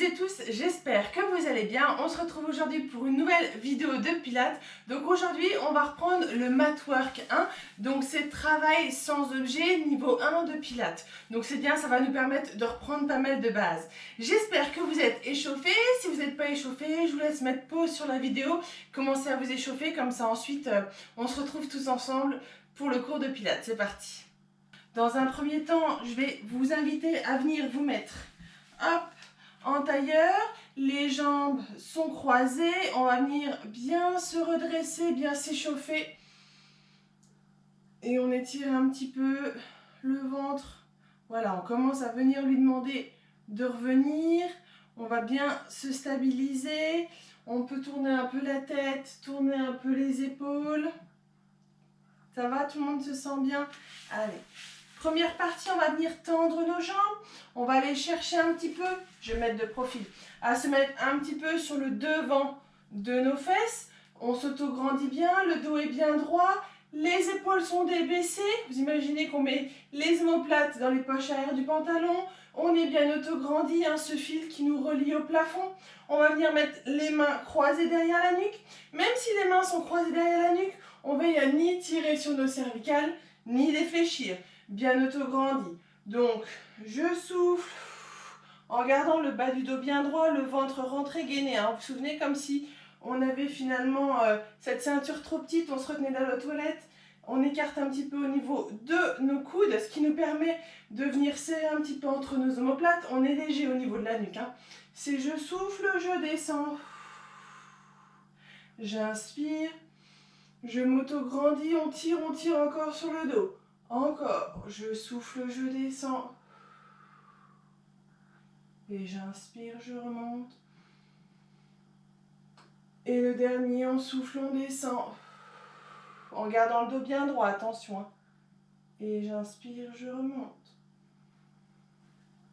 et tous, j'espère que vous allez bien. On se retrouve aujourd'hui pour une nouvelle vidéo de Pilates. Donc aujourd'hui, on va reprendre le Mat Work 1. Donc c'est travail sans objet niveau 1 de Pilates. Donc c'est bien, ça va nous permettre de reprendre pas mal de bases. J'espère que vous êtes échauffés. Si vous n'êtes pas échauffés, je vous laisse mettre pause sur la vidéo. Commencez à vous échauffer, comme ça ensuite on se retrouve tous ensemble pour le cours de Pilates. C'est parti. Dans un premier temps, je vais vous inviter à venir vous mettre hop, en tailleur, les jambes sont croisées, on va venir bien se redresser, bien s'échauffer et on étire un petit peu le ventre. Voilà, on commence à venir lui demander de revenir, on va bien se stabiliser, on peut tourner un peu la tête, tourner un peu les épaules. Ça va, tout le monde se sent bien? Allez. Première partie, on va venir tendre nos jambes. On va aller chercher un petit peu, je vais mettre de profil, à se mettre un petit peu sur le devant de nos fesses. On s'auto-grandit bien, le dos est bien droit, les épaules sont débaissées. Vous imaginez qu'on met les omoplates dans les poches arrière du pantalon. On est bien auto-grandi, hein, ce fil qui nous relie au plafond. On va venir mettre les mains croisées derrière la nuque. Même si les mains sont croisées derrière la nuque, on veille ni tirer sur nos cervicales, ni les fléchir. Bien auto-grandi. Donc, je souffle en gardant le bas du dos bien droit, le ventre rentré gainé. Hein. Vous vous souvenez, comme si on avait finalement cette ceinture trop petite, on se retenait dans la toilette. On écarte un petit peu au niveau de nos coudes, ce qui nous permet de venir serrer un petit peu entre nos omoplates. On est léger au niveau de la nuque. Hein. C'est je souffle, je descends. J'inspire. Je m'auto-grandis, on tire encore sur le dos. Encore, je souffle, je descends. Et j'inspire, je remonte. Et le dernier, on souffle, on descend. En gardant le dos bien droit, attention. Et j'inspire, je remonte.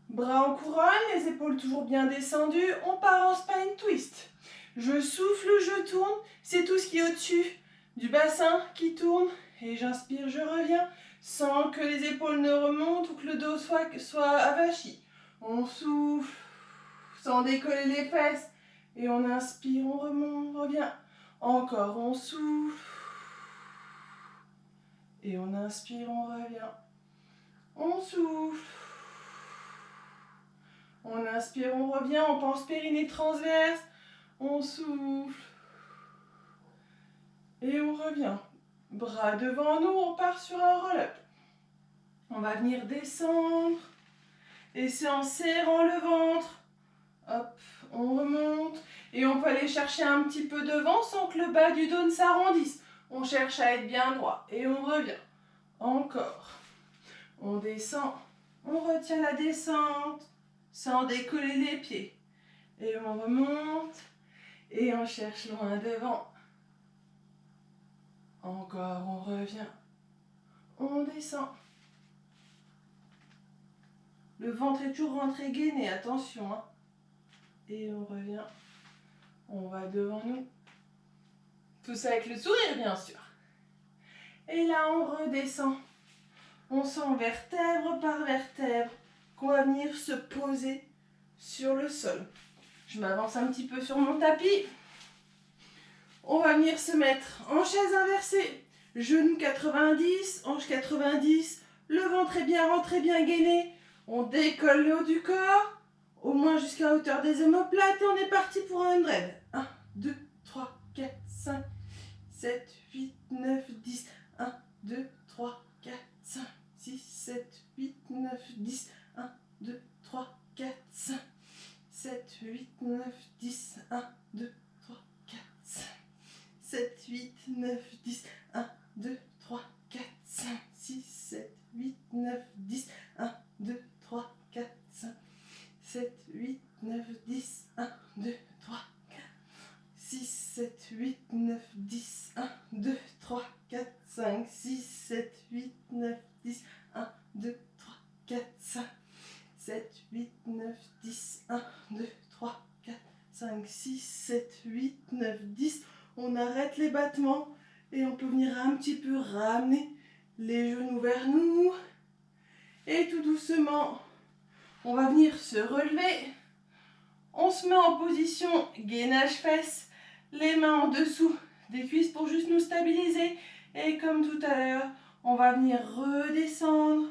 Bras en couronne, les épaules toujours bien descendues. On part en spine twist. Je souffle, je tourne. C'est tout ce qui est au-dessus du bassin qui tourne. Et j'inspire, je reviens. Sans que les épaules ne remontent ou que le dos soit avachi. On souffle, sans décoller les fesses. Et on inspire, on remonte, on revient. Encore, on souffle. Et on inspire, on revient. On souffle. On inspire, on revient. On pense périnée transverse. On souffle. Et on revient. Bras devant nous, on part sur un roll-up. On va venir descendre. Et c'est en serrant le ventre. Hop, on remonte. Et on peut aller chercher un petit peu devant sans que le bas du dos ne s'arrondisse. On cherche à être bien droit. Et on revient. Encore. On descend. On retient la descente sans décoller les pieds. Et on remonte. Et on cherche loin devant. Encore, on revient. On descend. Le ventre est toujours rentré gainé, attention. Hein. Et on revient. On va devant nous. Tout ça avec le sourire, bien sûr. Et là, on redescend. On sent vertèbre par vertèbre qu'on va venir se poser sur le sol. Je m'avance un petit peu sur mon tapis. On va venir se mettre en chaise inversée. Genoux 90, hanches 90. Le ventre est bien rentré, bien gainé. On décolle le haut du corps, au moins jusqu'à hauteur des omoplates. Et on est parti pour un dread. 1, 2, 3, 4, 5, 7, 8, 9, 10. 1, 2, 3, 4, 5, 6, 7, 8, 9, 10. 1, 2, 3, 4, 5, 7, 8, 9, 10. 1, 2, 3, 4, 5, 7, 8, 9, 10. 1, 2, 3, 4, 5, 6, 7, 8, 9, 10. 1, 2, 3, 4, 5, 7, 8, 9, 10. 1, 2, 3, 4, 6, 7, 8, 9, 10. 1, 2, 3, 4, 5, 6, 7, 8, 9, 10. 1, 2, 3, 4, 5, 7, 8, 9, 10. 1, 2, 3, 4, 5, 6, 7, 8, 9, 10. On arrête les battements et on peut venir un petit peu ramener les genoux vers nous. Et tout doucement, on va venir se relever. On se met en position gainage-fesses, les mains en dessous des cuisses pour juste nous stabiliser. Et comme tout à l'heure, on va venir redescendre.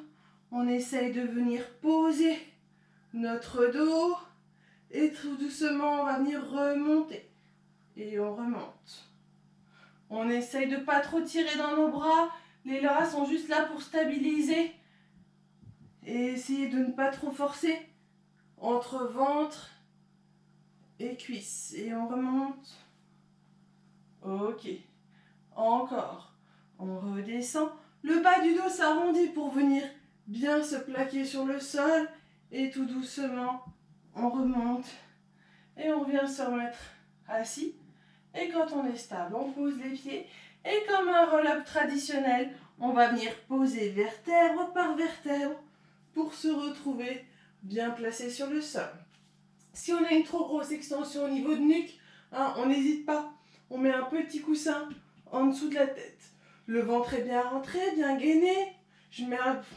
On essaye de venir poser notre dos. Et tout doucement, on va venir remonter. Et on remonte. On essaye de ne pas trop tirer dans nos bras. Les bras sont juste là pour stabiliser. Et essayer de ne pas trop forcer entre ventre et cuisses. Et on remonte. Ok. Encore. On redescend. Le bas du dos s'arrondit pour venir bien se plaquer sur le sol. Et tout doucement, on remonte. Et on vient se remettre assis. Et quand on est stable, on pose les pieds. Et comme un roll-up traditionnel, on va venir poser vertèbre par vertèbre pour se retrouver bien placé sur le sol. Si on a une trop grosse extension au niveau de nuque, on n'hésite pas. On met un petit coussin en dessous de la tête. Le ventre est bien rentré, bien gainé. Je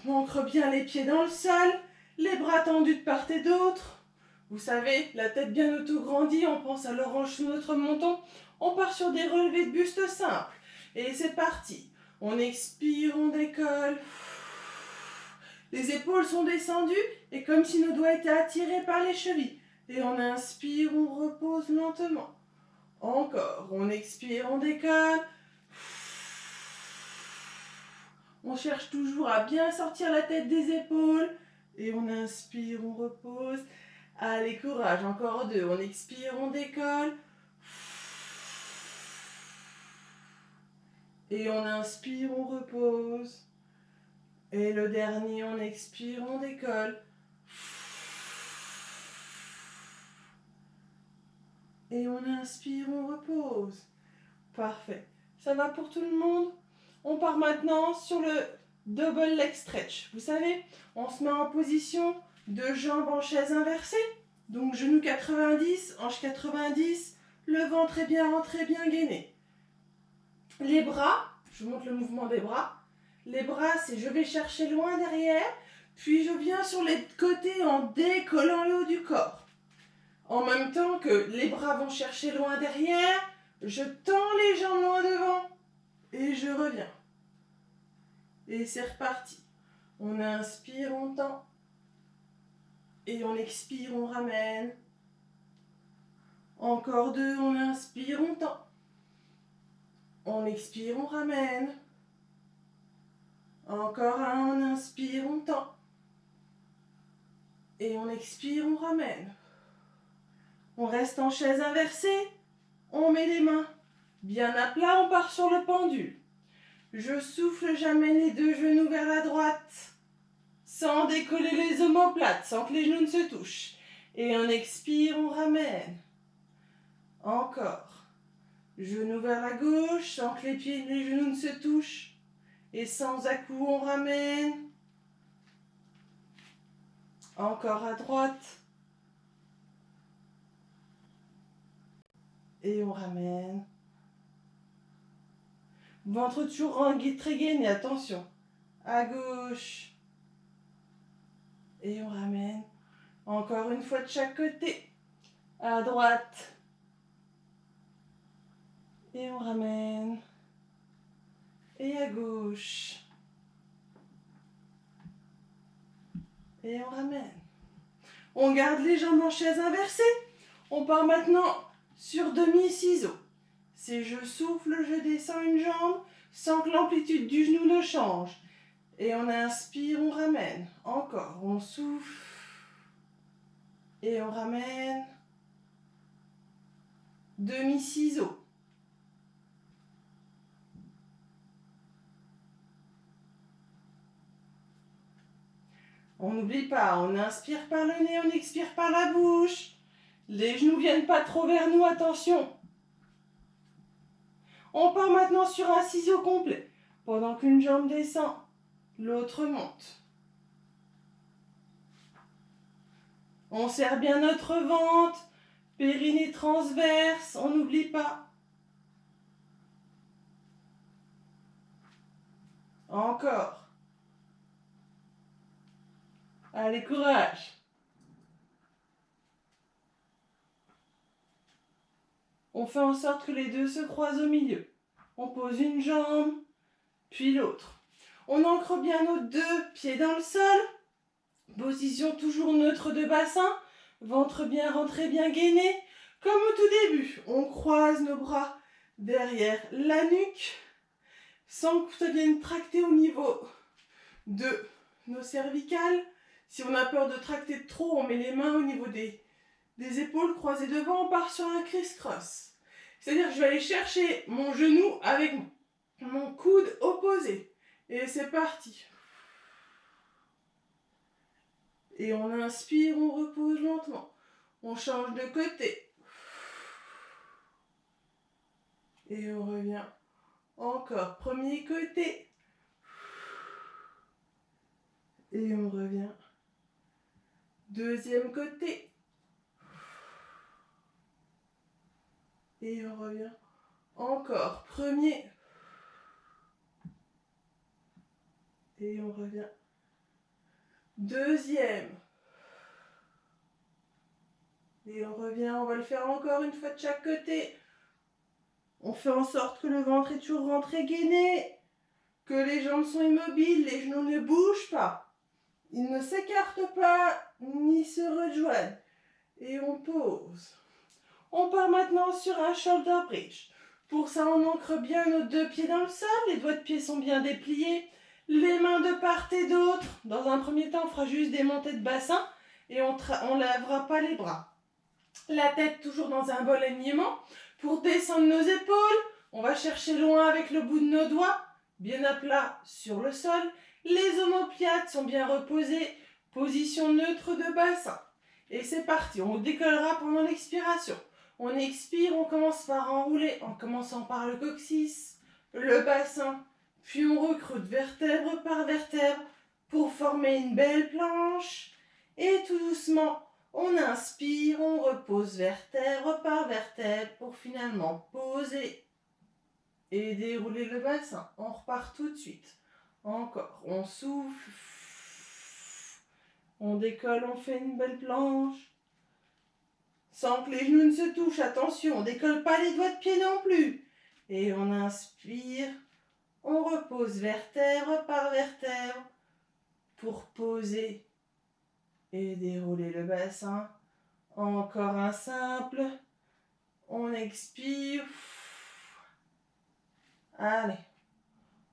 m'ancre bien les pieds dans le sol. Les bras tendus de part et d'autre. Vous savez, la tête bien auto-grandie, on pense à l'orange sous notre menton. On part sur des relevés de buste simples. Et c'est parti. On expire, on décolle. Les épaules sont descendues et comme si nos doigts étaient attirés par les chevilles. Et on inspire, on repose lentement. Encore, on expire, on décolle. On cherche toujours à bien sortir la tête des épaules. Et on inspire, on repose. Allez, courage, encore 2. On expire, on décolle. Et on inspire, on repose. Et le dernier, on expire, on décolle. Et on inspire, on repose. Parfait. Ça va pour tout le monde? On part maintenant sur le double leg stretch. Vous savez, on se met en position de jambes en chaise inversée. Donc genoux 90, hanches 90, le ventre est bien rentré, bien gainé. Les bras, je vous montre le mouvement des bras. Les bras, c'est je vais chercher loin derrière, puis je viens sur les côtés en décollant le haut du corps. En même temps que les bras vont chercher loin derrière, je tends les jambes loin devant et je reviens. Et c'est reparti. On inspire, on tend. Et on expire, on ramène. Encore 2, on inspire, on tend. On expire, on ramène. Encore 1, on inspire, on tend. Et on expire, on ramène. On reste en chaise inversée. On met les mains bien à plat, on part sur le pendule. Je souffle, j'amène les 2 genoux vers la droite. Sans décoller les omoplates, sans que les genoux ne se touchent. Et on expire, on ramène. Encore. Genoux vers la gauche, sans que les pieds et les genoux ne se touchent. Et sans à-coups, on ramène. Encore à droite. Et on ramène. Ventre toujours très gainé, attention. À gauche. Et on ramène. Encore une fois de chaque côté. À droite. Et on ramène. Et à gauche. Et on ramène. On garde les jambes en chaise inversée. On part maintenant sur demi-ciseaux. C'est je souffle, je descends une jambe sans que l'amplitude du genou ne change. Et on inspire, on ramène. Encore, on souffle. Et on ramène. Demi-ciseaux. On n'oublie pas, on inspire par le nez, on expire par la bouche. Les genoux ne viennent pas trop vers nous, attention. On part maintenant sur un ciseau complet. Pendant qu'une jambe descend, l'autre monte. On serre bien notre ventre, périnée transverse, on n'oublie pas. Encore. Allez, courage. On fait en sorte que les deux se croisent au milieu. On pose une jambe, puis l'autre. On ancre bien nos deux pieds dans le sol. Position toujours neutre de bassin. Ventre bien rentré, bien gainé. Comme au tout début, on croise nos bras derrière la nuque, sans que ça vienne tracter au niveau de nos cervicales. Si on a peur de tracter de trop, on met les mains au niveau des épaules croisées devant, on part sur un criss-cross. C'est-à-dire que je vais aller chercher mon genou avec mon coude opposé. Et c'est parti. Et on inspire, on repose lentement. On change de côté. Et on revient. Encore, premier côté. Et on revient. Deuxième côté. Et on revient. Encore, premier. Et on revient. Deuxième. Et on revient, on va le faire encore une fois de chaque côté. On fait en sorte que le ventre est toujours rentré gainé, que les jambes sont immobiles, les genoux ne bougent pas. Ils ne s'écartent pas, ni se rejoignent. Et on pose. On part maintenant sur un shoulder bridge. Pour ça, on ancre bien nos deux pieds dans le sol, les doigts de pied sont bien dépliés, les mains de part et d'autre. Dans un premier temps, on fera juste des montées de bassin et on ne lèvera pas les bras. La tête toujours dans un bon alignement. Pour descendre nos épaules, on va chercher loin avec le bout de nos doigts, bien à plat sur le sol. Les omoplates sont bien reposées, position neutre de bassin. Et c'est parti, on décollera pendant l'expiration. On expire, on commence par enrouler en commençant par le coccyx, le bassin, puis on recrute vertèbre par vertèbre pour former une belle planche. Et tout doucement, on inspire, on repose vertèbre par vertèbre pour finalement poser et dérouler le bassin. On repart tout de suite. Encore, on souffle, on décolle, on fait une belle planche. Sans que les genoux ne se touchent, attention, on décolle pas les doigts de pied non plus. Et on inspire, on repose vertèbre par vertèbre pour poser et dérouler le bassin. Encore un simple. On expire. Allez.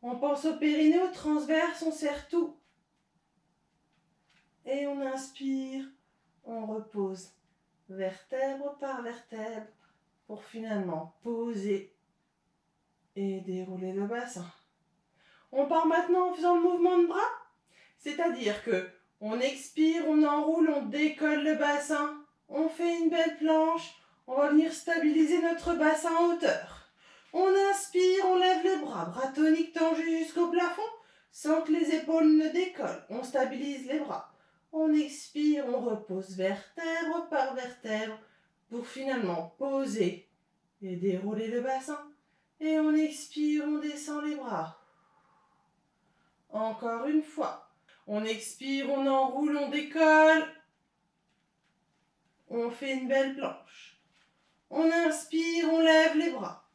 On pense au périnée, au transverse, on serre tout. Et on inspire. On repose vertèbre par vertèbre pour finalement poser et dérouler le bassin. On part maintenant en faisant le mouvement de bras. C'est-à-dire que on expire, on enroule, on décolle le bassin. On fait une belle planche. On va venir stabiliser notre bassin en hauteur. On inspire, on lève les bras. Bras toniques tendus jusqu'au plafond sans que les épaules ne décollent. On stabilise les bras. On expire, on repose vertèbre par vertèbre pour finalement poser et dérouler le bassin. Et on expire, on descend les bras. Encore une fois. On expire, on enroule, on décolle. On fait une belle planche. On inspire, on lève les bras.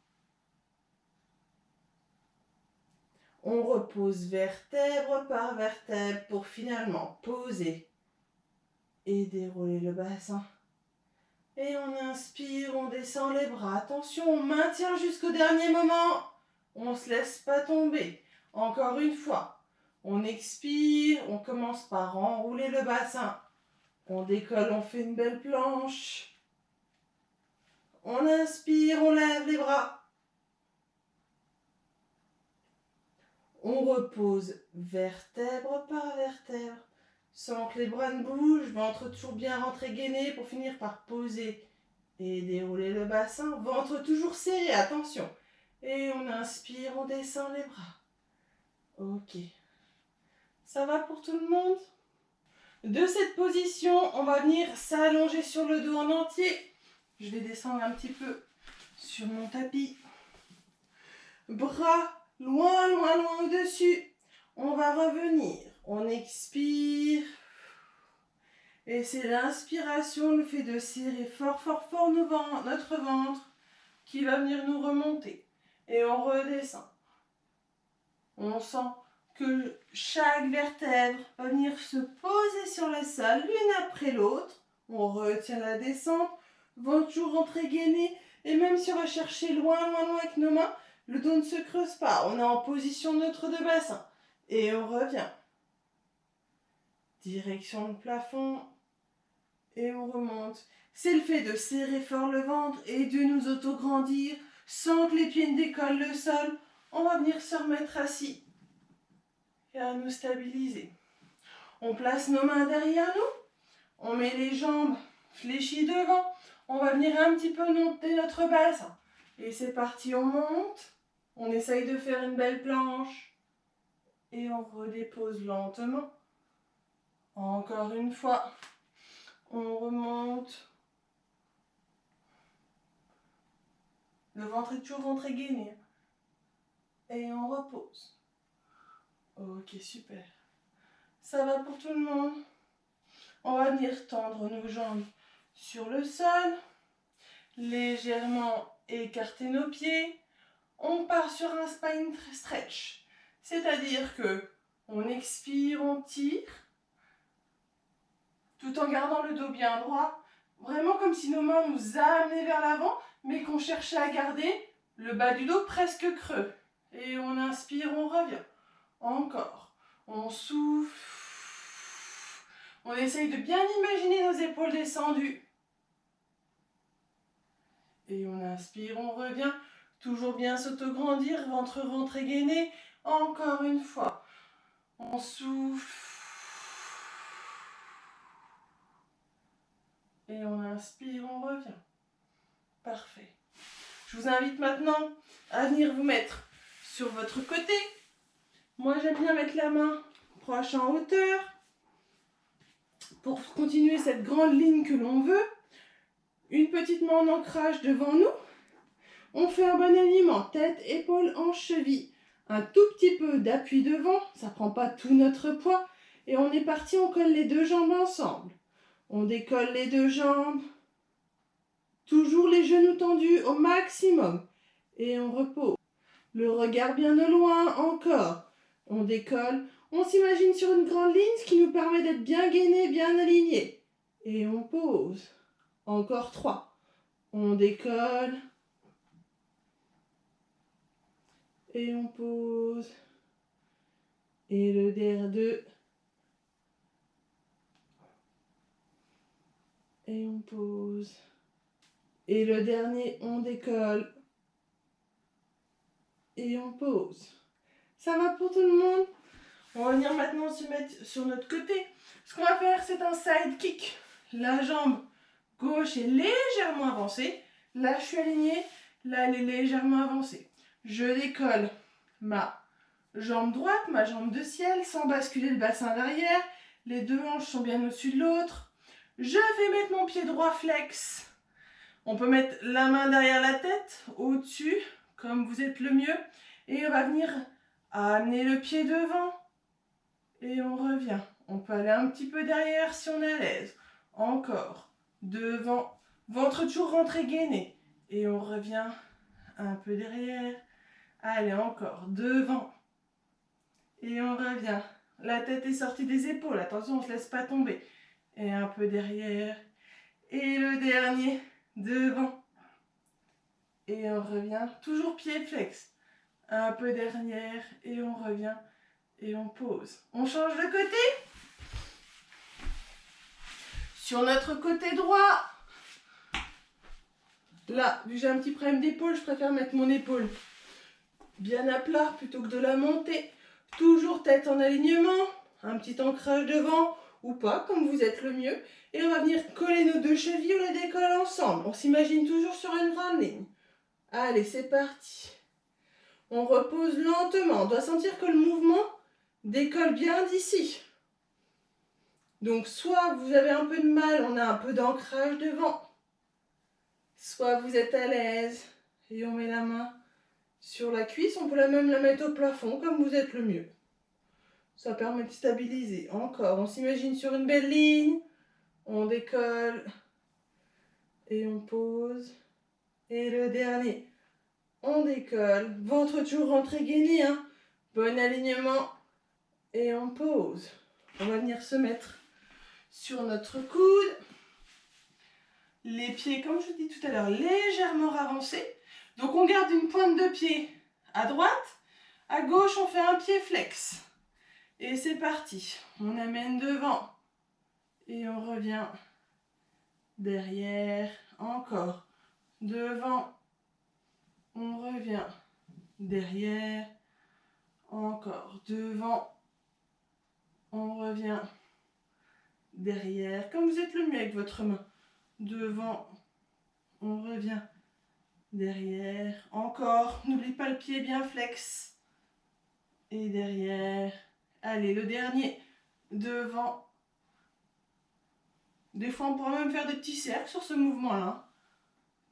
On repose vertèbre par vertèbre pour finalement poser et dérouler le bassin. Et on inspire, on descend les bras. Attention, on maintient jusqu'au dernier moment. On ne se laisse pas tomber. Encore une fois. On expire, on commence par enrouler le bassin. On décolle, on fait une belle planche. On inspire, on lève les bras. On repose vertèbre par vertèbre, sans que les bras ne bougent. Ventre toujours bien rentré gainé pour finir par poser et dérouler le bassin. Ventre toujours serré, attention. Et on inspire, on descend les bras. Ok. Ça va pour tout le monde ? De cette position, on va venir s'allonger sur le dos en entier. Je vais descendre un petit peu sur mon tapis. Bras loin, loin, loin au-dessus. On va revenir. On expire. Et c'est l'inspiration, le fait de serrer fort, fort, fort notre ventre qui va venir nous remonter. Et on redescend. On sent que chaque vertèbre va venir se poser sur le sol, l'une après l'autre. On retient la descente, ventre toujours rentré gainé. Et même si on va chercher loin, loin, loin avec nos mains, le dos ne se creuse pas. On est en position neutre de bassin. Et on revient. Direction le plafond. Et on remonte. C'est le fait de serrer fort le ventre et de nous auto-grandir sans que les pieds ne décollent le sol. On va venir se remettre assis et à nous stabiliser. On place nos mains derrière nous. On met les jambes fléchies devant. On va venir un petit peu monter notre bassin. Et c'est parti, on monte. On essaye de faire une belle planche. Et on redépose lentement. Encore une fois. On remonte. Le ventre est toujours rentré gainé. Et on repose. Ok, super. Ça va pour tout le monde. On va venir tendre nos jambes sur le sol. Légèrement écarter nos pieds. On part sur un spine stretch. C'est-à-dire que on expire, on tire. Tout en gardant le dos bien droit. Vraiment comme si nos mains nous amenaient vers l'avant, mais qu'on cherchait à garder le bas du dos presque creux. Et on inspire, on revient. Encore. On souffle. On essaye de bien imaginer nos épaules descendues. Et on inspire, on revient. Toujours bien s'autograndir, ventre rentré gainé. Encore une fois. On souffle. Et on inspire, on revient. Parfait. Je vous invite maintenant à venir vous mettre sur votre côté. Moi, j'aime bien mettre la main proche en hauteur pour continuer cette grande ligne que l'on veut. Une petite main en ancrage devant nous. On fait un bon alignement, tête, épaules, hanches, chevilles. Un tout petit peu d'appui devant, ça ne prend pas tout notre poids. Et on est parti, on colle les deux jambes ensemble. On décolle les deux jambes. Toujours les genoux tendus au maximum. Et on repose. Le regard bien au loin, encore. On décolle. On s'imagine sur une grande ligne, ce qui nous permet d'être bien gainé, bien aligné. Et on pose. Encore 3. On décolle. Et on pose. Et le dernier 2. Et on pose. Et le dernier, on décolle. Et on pose. Ça va pour tout le monde? On va venir maintenant se mettre sur notre côté. Ce qu'on va faire, c'est un side kick. La jambe gauche est légèrement avancée. Là, je suis alignée. Là, elle est légèrement avancée. Je décolle ma jambe droite, ma jambe de ciel, sans basculer le bassin derrière. Les deux hanches sont bien au-dessus de l'autre. Je vais mettre mon pied droit flex. On peut mettre la main derrière la tête, au-dessus, comme vous êtes le mieux. Et on va venir amener le pied devant. Et on revient. On peut aller un petit peu derrière si on est à l'aise. Encore. Devant. Ventre toujours rentré gainé. Et on revient un peu derrière. Allez, encore. Devant. Et on revient. La tête est sortie des épaules. Attention, on ne se laisse pas tomber. Et un peu derrière. Et le dernier. Devant. Et on revient. Toujours pied flex. Un peu derrière. Et on revient. Et on pose. On change de côté. Sur notre côté droit. Là, vu que j'ai un petit problème d'épaule, je préfère mettre mon épaule bien à plat plutôt que de la monter. Toujours tête en alignement. Un petit ancrage devant ou pas, comme vous êtes le mieux. Et on va venir coller nos deux chevilles, on les décolle ensemble. On s'imagine toujours sur une grande ligne. Allez, c'est parti. On repose lentement. On doit sentir que le mouvement décolle bien d'ici. Donc, soit vous avez un peu de mal, on a un peu d'ancrage devant. Soit vous êtes à l'aise et on met la main sur la cuisse. On peut même la mettre au plafond, comme vous êtes le mieux. Ça permet de stabiliser. Encore, on s'imagine sur une belle ligne. On décolle. Et on pose. Et le dernier. On décolle. Ventre toujours rentré gainé. Hein. Bon alignement. Et on pose. On va venir se mettre sur notre coude. Les pieds, comme je vous dis tout à l'heure, légèrement avancés. Donc on garde une pointe de pied à droite. À gauche, on fait un pied flex. Et c'est parti. On amène devant. Et on revient derrière. Encore. Devant. On revient derrière. Encore. Devant. On revient derrière. Comme vous êtes le mieux avec votre main. Devant. On revient derrière. Encore. N'oublie pas le pied bien flex. Et derrière. Allez, le dernier. Devant. Des fois, on pourra même faire des petits cercles sur ce mouvement-là.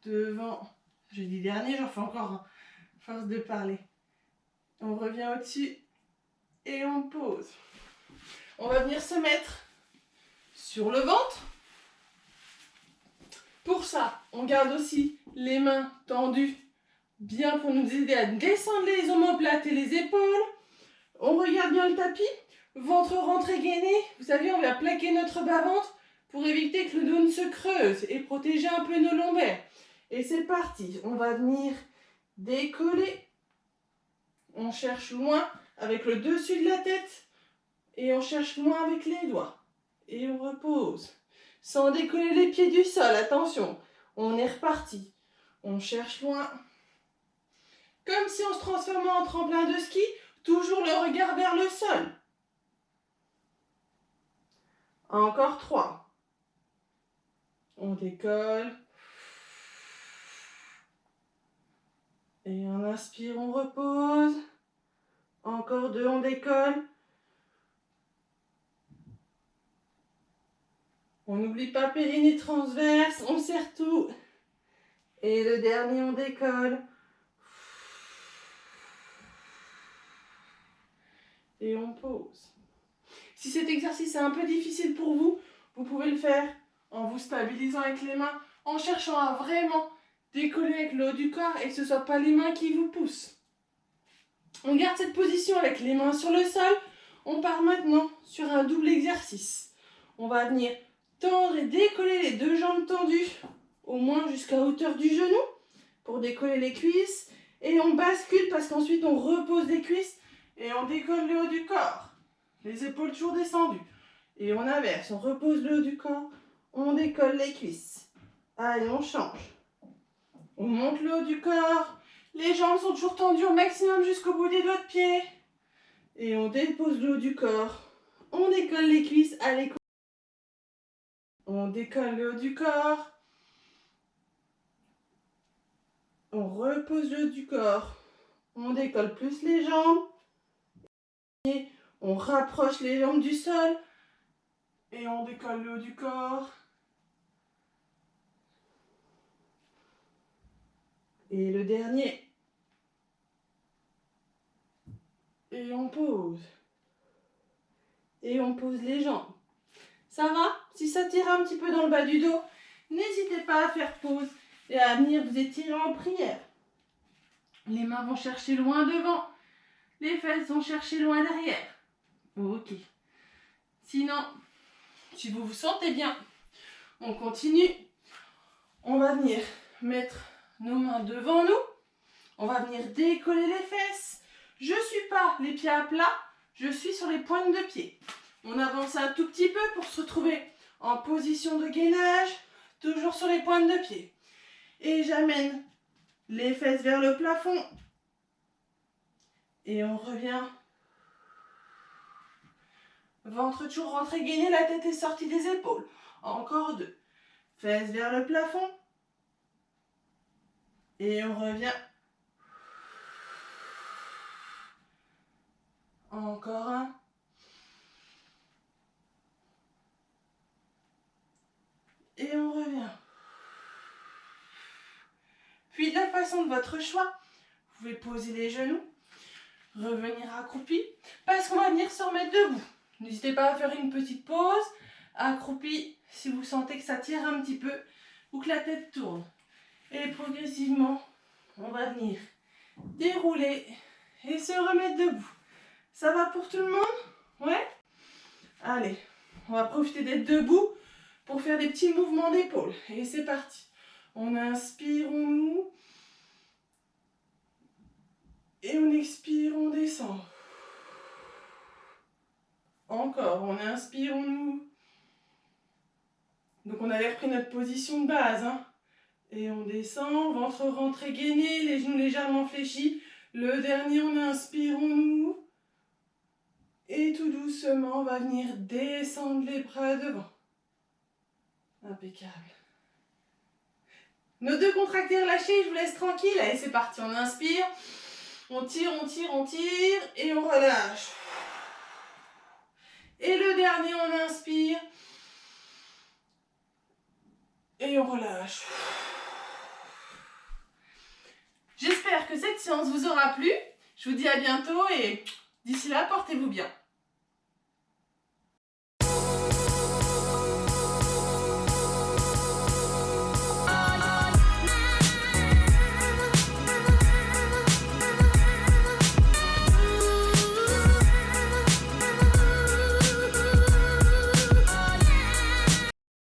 Devant. J'ai dit dernier, j'en fais encore un. Force de parler. On revient au-dessus. Et on pose. On va venir se mettre sur le ventre. Pour ça, on garde aussi les mains tendues. Bien pour nous aider à descendre les omoplates et les épaules. On regarde bien le tapis. Ventre rentré gainé. Vous savez, on va plaquer notre bas-ventre pour éviter que le dos ne se creuse et protéger un peu nos lombaires. Et c'est parti. On va venir décoller. On cherche loin avec le dessus de la tête. Et on cherche loin avec les doigts. Et on repose. Sans décoller les pieds du sol. Attention. On est reparti. On cherche loin. Comme si on se transformait en tremplin de ski. Toujours le regard vers le sol. Encore 3. On décolle. Et on inspire, on repose. Encore 2, on décolle. On n'oublie pas périnée transverse, on serre tout. Et le dernier, on décolle. Et on pose. Si cet exercice est un peu difficile pour vous, vous pouvez le faire en vous stabilisant avec les mains, en cherchant à vraiment décoller avec le haut du corps et que ce ne soit pas les mains qui vous poussent. On garde cette position avec les mains sur le sol. On part maintenant sur un double exercice. On va venir tendre et décoller les 2 jambes tendues, au moins jusqu'à hauteur du genou, pour décoller les cuisses. Et on bascule parce qu'ensuite on repose les cuisses et on décolle le haut du corps. Les épaules toujours descendues. Et on inverse, on repose le haut du corps, on décolle les cuisses. Allez, on change. On monte le haut du corps. Les jambes sont toujours tendues au maximum jusqu'au bout des doigts de pied. Et on dépose le haut du corps. On décolle les cuisses. Allez, on décolle le haut du corps. On repose le haut du corps. On décolle plus les jambes. Et on rapproche les jambes du sol. Et on décolle le haut du corps. Et le dernier. Et on pose. Et on pose les jambes. Ça va? Si ça tire un petit peu dans le bas du dos, n'hésitez pas à faire pause et à venir vous étirer en prière. Les mains vont chercher loin devant. Les fesses vont chercher loin derrière. Ok. Sinon, si vous vous sentez bien, on continue. On va venir mettre nos mains devant nous. On va venir décoller les fesses. Je ne suis pas les pieds à plat, je suis sur les pointes de pied. On avance un tout petit peu pour se retrouver en position de gainage, toujours sur les pointes de pied. Et j'amène les fesses vers le plafond. Et on revient. Ventre toujours rentré gainé, la tête est sortie des épaules. Encore 2. Fesses vers le plafond. Et on revient. Encore 1. Et on revient. Puis de la façon de votre choix, vous pouvez poser les genoux, revenir accroupi, parce qu'on va venir se remettre debout. N'hésitez pas à faire une petite pause, accroupi si vous sentez que ça tire un petit peu ou que la tête tourne. Et progressivement, on va venir dérouler et se remettre debout. Ça va pour tout le monde? Ouais? Allez, on va profiter d'être debout pour faire des petits mouvements d'épaule. Et c'est parti. On inspire, on ouvre. Et on expire, on descend. Encore, on inspire, on ouvre. Donc on avait repris notre position de base. Hein. Et on descend, ventre rentré gainé, les genoux légèrement fléchis. Le dernier, on inspire, on ouvre. Et tout doucement, on va venir descendre les bras devant. Impeccable. Nos deux contracteurs lâchés, je vous laisse tranquille. Allez, c'est parti, on inspire. On tire, on tire, on tire. Et on relâche. Et le dernier, on inspire. Et on relâche. J'espère que cette séance vous aura plu. Je vous dis à bientôt et d'ici là, portez-vous bien.